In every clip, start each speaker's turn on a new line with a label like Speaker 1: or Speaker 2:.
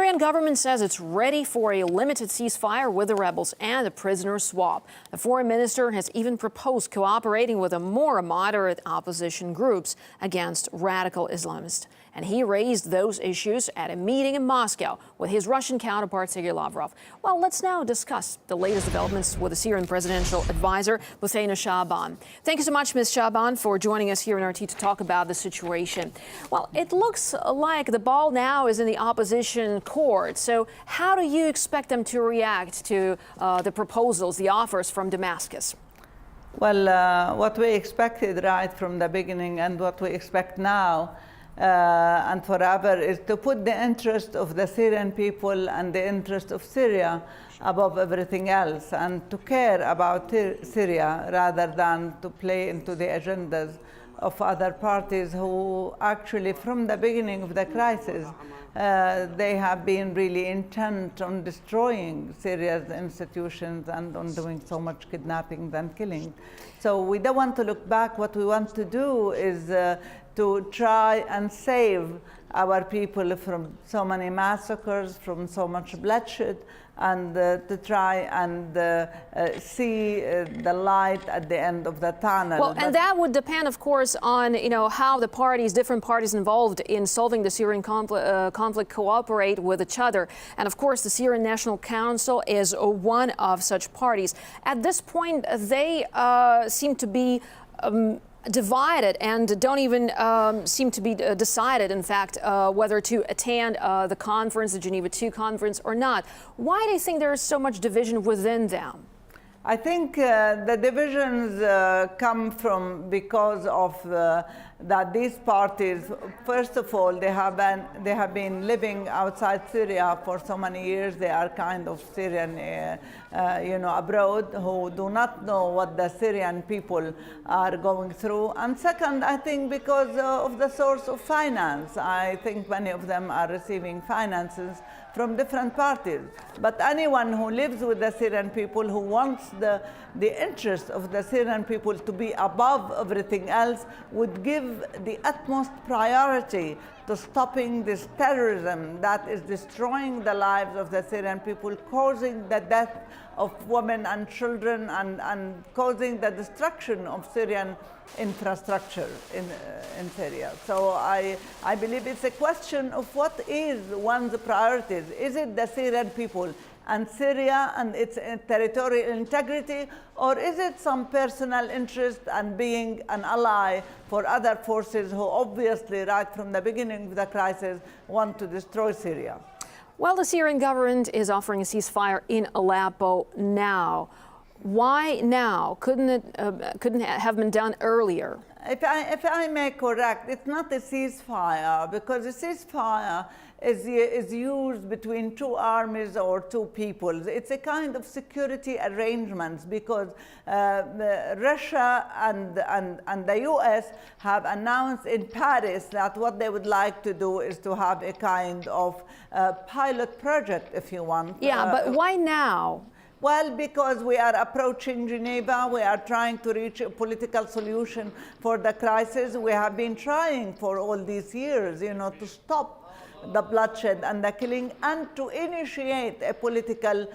Speaker 1: Syrian government says it's ready for a limited ceasefire with the rebels and a prisoner swap. The foreign minister has even proposed cooperating with the more moderate opposition groups against radical Islamists. And he raised those issues at a meeting in Moscow with his Russian counterpart, Sergei Lavrov. Well, let's now discuss the latest developments with the Syrian presidential advisor, Bouthaina Shaaban. Thank you so much, Ms. Shaaban, for joining us here in RT to talk about the situation. Well, it looks like the ball now is in the opposition court. So how do you expect them to react to the proposals, the offers from Damascus?
Speaker 2: Well, what we expected right from the beginning and what we expect now and forever is to put the interest of the Syrian people and the interest of Syria above everything else, and to care about Syria rather than to play into the agendas of other parties who actually from the beginning of the crisis they have been really intent on destroying Syria's institutions and on doing so much kidnapping and killing. So we don't want to look back. What we want to do is to try and save our people from so many massacres, from so much bloodshed, and to try and see the light at the end of the tunnel.
Speaker 1: Well, and that would depend, of course, on how the parties, different parties involved in solving the Syrian conflict cooperate with each other. And of course, the Syrian National Council is one of such parties. At this point, they seem to be divided and don't even seem to be decided, in fact, whether to attend the conference, the Geneva II conference, or not. Why do you think there is so much division within them?
Speaker 2: I think the divisions come from because of that these parties, first of all, they have been living outside Syria for so many years. They are kind of Syrian, abroad, who do not know what the Syrian people are going through. And second, I think because of the source of finance. I think many of them are receiving finances from different parties. But anyone who lives with the Syrian people, who wants the interest of the Syrian people to be above everything else, would give the utmost priority to stopping this terrorism that is destroying the lives of the Syrian people, causing the death of women and children, and causing the destruction of Syrian infrastructure in Syria. So I believe it's a question of what is one's priorities. Is it the Syrian people and Syria and its territorial integrity, or is it some personal interest and being an ally for other forces who obviously right from the beginning of the crisis want to destroy Syria?
Speaker 1: Well, the Syrian government is offering a ceasefire in Aleppo now. Why now? Couldn't it have been done earlier?
Speaker 2: If I may correct, it's not a ceasefire, because a ceasefire is used between two armies or two peoples. It's a kind of security arrangements, because Russia and the US have announced in Paris that what they would like to do is to have a kind of pilot project, if you want.
Speaker 1: Yeah, but why now?
Speaker 2: Well, because we are approaching Geneva, we are trying to reach a political solution for the crisis. We have been trying for all these years, to stop the bloodshed and the killing and to initiate a political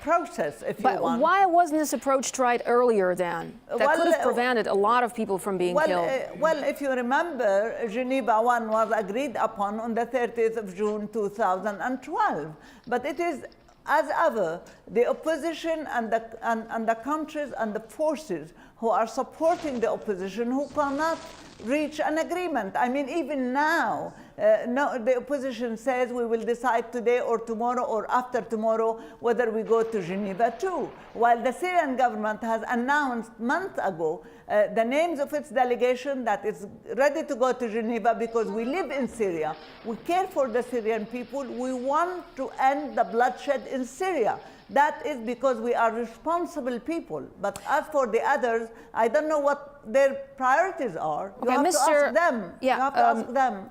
Speaker 2: process, if you want.
Speaker 1: But why wasn't this approach tried earlier then? That could have prevented a lot of people from being killed.
Speaker 2: Well, if you remember, Geneva I was agreed upon on the 30th of June 2012. But it is, as ever, the opposition and the countries and the forces who are supporting the opposition who cannot reach an agreement. I mean, even now, the opposition says we will decide today or tomorrow or after tomorrow whether we go to Geneva II, while the Syrian government has announced months ago the names of its delegation that is ready to go to Geneva because we live in Syria. We care for the Syrian people. We want to end the bloodshed in Syria. That is because we are responsible people. But as for the others, I don't know what their priorities are. You have to ask them.
Speaker 1: Yeah,
Speaker 2: you have to ask them.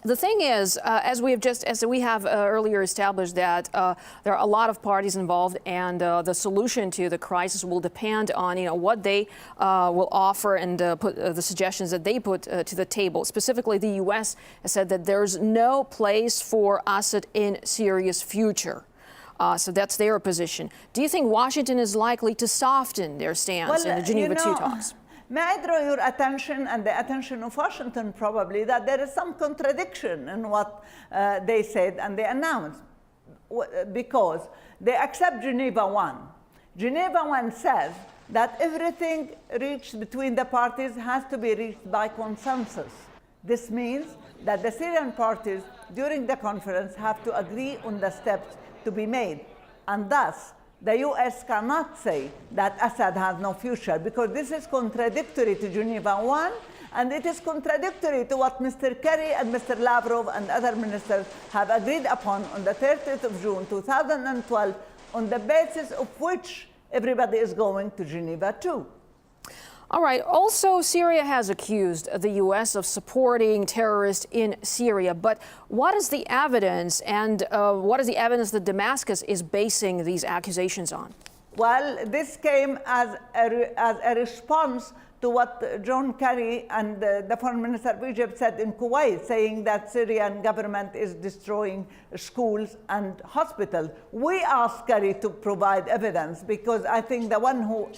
Speaker 1: The thing is, as we have earlier established, that there are a lot of parties involved, and the solution to the crisis will depend on what they will offer and put the suggestions that they put to the table. Specifically, the U.S. has said that there's no place for Assad in Syria's future. So that's their position. Do you think Washington is likely to soften their stance in the Geneva II talks?
Speaker 2: May I draw your attention and the attention of Washington probably that there is some contradiction in what they said and they announced, because they accept Geneva I. Geneva I says that everything reached between the parties has to be reached by consensus. This means that the Syrian parties during the conference have to agree on the steps to be made, and thus the US cannot say that Assad has no future, because this is contradictory to Geneva I, and it is contradictory to what Mr. Kerry and Mr. Lavrov and other ministers have agreed upon on the 30th of June 2012, on the basis of which everybody is going to Geneva II.
Speaker 1: All right. Also, Syria has accused the U.S. of supporting terrorists in Syria. But what is the evidence, and what is the evidence that Damascus is basing these accusations on?
Speaker 2: Well, this came as a response to what John Kerry and the foreign minister of Egypt said in Kuwait, saying that Syrian government is destroying schools and hospitals. We asked Kerry to provide evidence, because I think the one who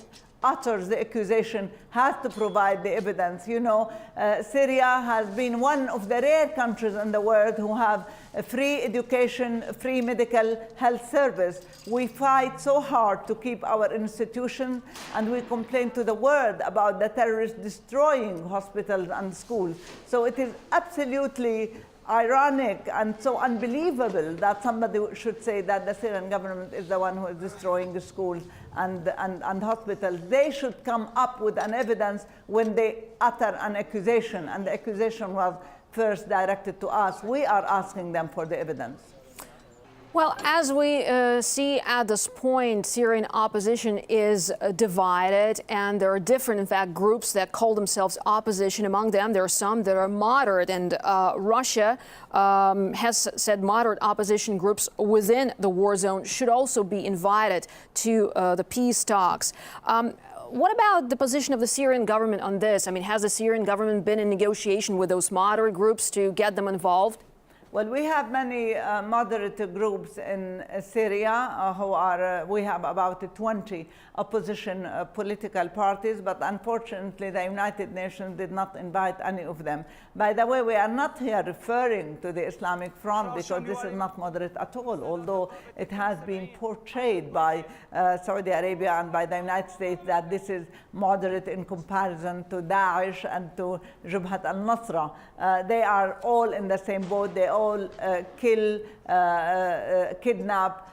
Speaker 2: utters the accusation has to provide the evidence. Syria has been one of the rare countries in the world who have a free education, free medical health service. We fight so hard to keep our institutions, and we complain to the world about the terrorists destroying hospitals and schools. So it is absolutely ironic and so unbelievable that somebody should say that the Syrian government is the one who is destroying the schools and hospitals. They should come up with an evidence when they utter an accusation, and the accusation was first directed to us. We are asking them for the evidence.
Speaker 1: Well, as we see at this point, Syrian opposition is divided, and there are different, in fact, groups that call themselves opposition. Among them, there are some that are moderate, and Russia has said moderate opposition groups within the war zone should also be invited to the peace talks. What about the position of the Syrian government on this? I mean, has the Syrian government been in negotiation with those moderate groups to get them involved?
Speaker 2: Well, we have many moderate groups in Syria we have about 20 opposition political parties, but unfortunately the United Nations did not invite any of them. By the way, we are not here referring to the Islamic Front, because this is not moderate at all, although it has been portrayed by Saudi Arabia and by the United States that this is moderate in comparison to Daesh and to Jabhat al-Nusra. They are all in the same boat. They all kill, kidnap,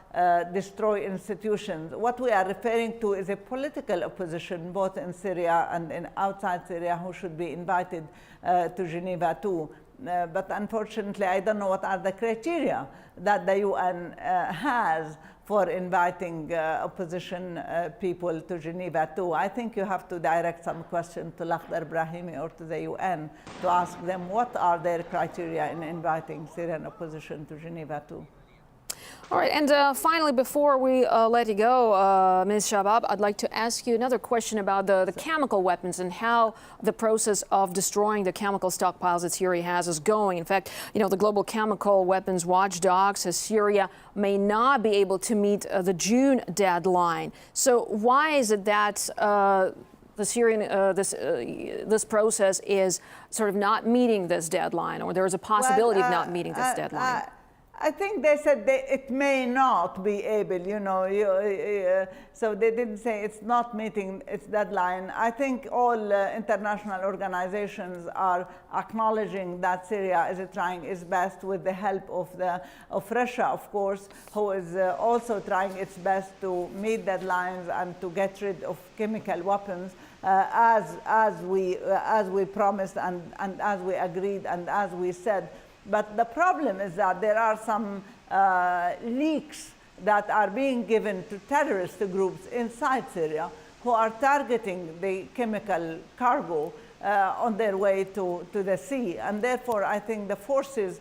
Speaker 2: destroy institutions. What we are referring to is a political opposition, both in Syria and outside Syria, who should be invited to Geneva too. But unfortunately, I don't know what are the criteria that the UN has for inviting opposition people to Geneva too. I think you have to direct some question to Lakhdar Brahimi or to the UN to ask them what are their criteria in inviting Syrian opposition to Geneva too.
Speaker 1: All right, and finally, before we let you go, Ms. Shaaban, I'd like to ask you another question about the chemical weapons and how the process of destroying the chemical stockpiles that Syria has is going. In fact, the Global Chemical Weapons Watchdog says Syria may not be able to meet the June deadline. So why is it that the Syrian, this process is sort of not meeting this deadline, or there is a possibility of not meeting this deadline?
Speaker 2: I think they said it may not be able, so they didn't say it's not meeting its deadline. I think all international organizations are acknowledging that Syria is trying its best with the help of Russia, of course, who is also trying its best to meet deadlines and to get rid of chemical weapons as we promised and as we agreed and as we said. But the problem is that there are some leaks that are being given to terrorist groups inside Syria who are targeting the chemical cargo on their way to the sea. And therefore, I think the forces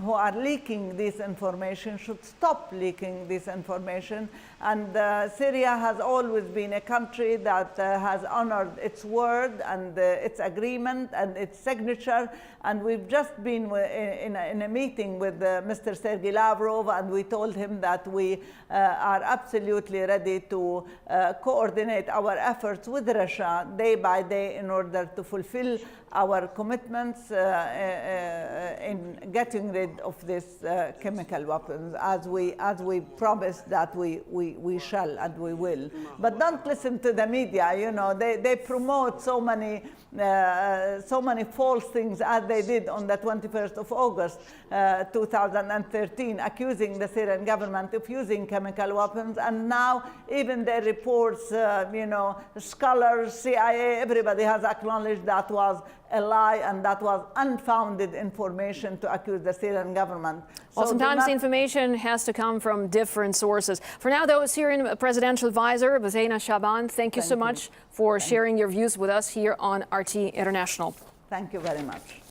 Speaker 2: who are leaking this information should stop leaking this information. And Syria has always been a country that has honored its word and its agreement and its signature. And we've just been in a meeting with Mr. Sergei Lavrov, and we told him that we are absolutely ready to coordinate our efforts with Russia day by day in order to fulfill our commitments in getting rid of these chemical weapons, as we promised that we shall and we will. But don't listen to the media. You know, they promote so many false things, as they did on the 21st of August 2013, accusing the Syrian government of using chemical weapons. And now even their reports, you know, scholars, CIA, everybody has acknowledged that was a lie and that was unfounded information to accuse the Syrian government.
Speaker 1: Well,
Speaker 2: So
Speaker 1: sometimes the information has to come from different sources. For now, though, Syrian Presidential Advisor Bouthaina Shaaban, thank you so much for sharing your views with us here on RT International.
Speaker 2: Thank you very much.